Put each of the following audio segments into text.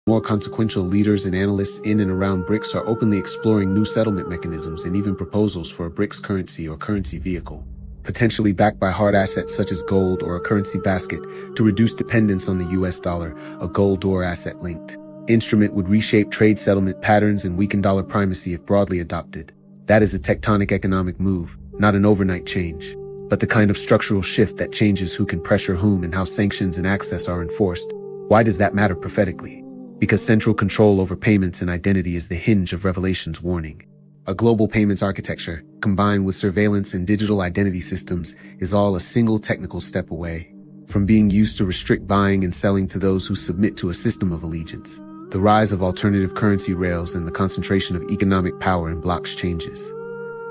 More consequential leaders and analysts in and around BRICS are openly exploring new settlement mechanisms and even proposals for a BRICS currency or currency vehicle, potentially backed by hard assets such as gold or a currency basket to reduce dependence on the US dollar. A gold or asset-linked instrument would reshape trade settlement patterns and weaken dollar primacy if broadly adopted. That is a tectonic economic move, not an overnight change, but the kind of structural shift that changes who can pressure whom and how sanctions and access are enforced. Why does that matter prophetically? Because central control over payments and identity is the hinge of Revelation's warning. A global payments architecture, combined with surveillance and digital identity systems, is all a single technical step away from being used to restrict buying and selling to those who submit to a system of allegiance. The rise of alternative currency rails and the concentration of economic power in blocks changes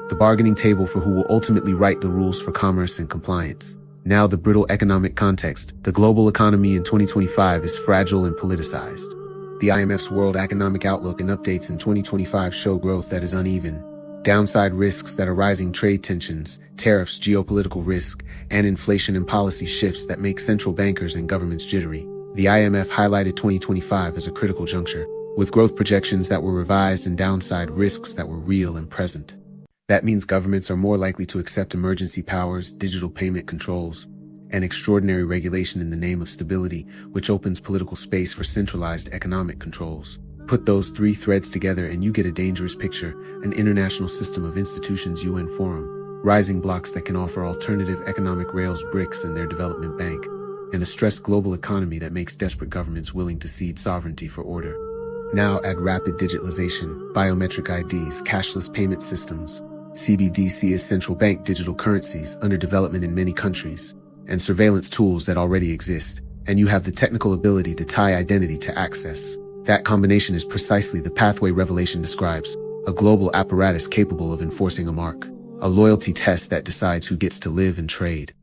the bargaining table for who will ultimately write the rules for commerce and compliance. Now, the brittle economic context. The global economy in 2025 is fragile and politicized. The IMF's World Economic Outlook and updates in 2025 show growth that is uneven, downside risks that are rising trade tensions, tariffs, geopolitical risk, and inflation and policy shifts that make central bankers and governments jittery. The IMF highlighted 2025 as a critical juncture, with growth projections that were revised and downside risks that were real and present. That means governments are more likely to accept emergency powers, digital payment controls, and extraordinary regulation in the name of stability, which opens political space for centralized economic controls. Put those three threads together and you get a dangerous picture: an international system of institutions, UN Forum, rising blocks that can offer alternative economic rails, BRICS and their development bank, and a stressed global economy that makes desperate governments willing to cede sovereignty for order. Now add rapid digitalization, biometric IDs, cashless payment systems, CBDC as central bank digital currencies under development in many countries, and surveillance tools that already exist, and you have the technical ability to tie identity to access. That combination is precisely the pathway Revelation describes: a global apparatus capable of enforcing a mark, a loyalty test that decides who gets to live and trade.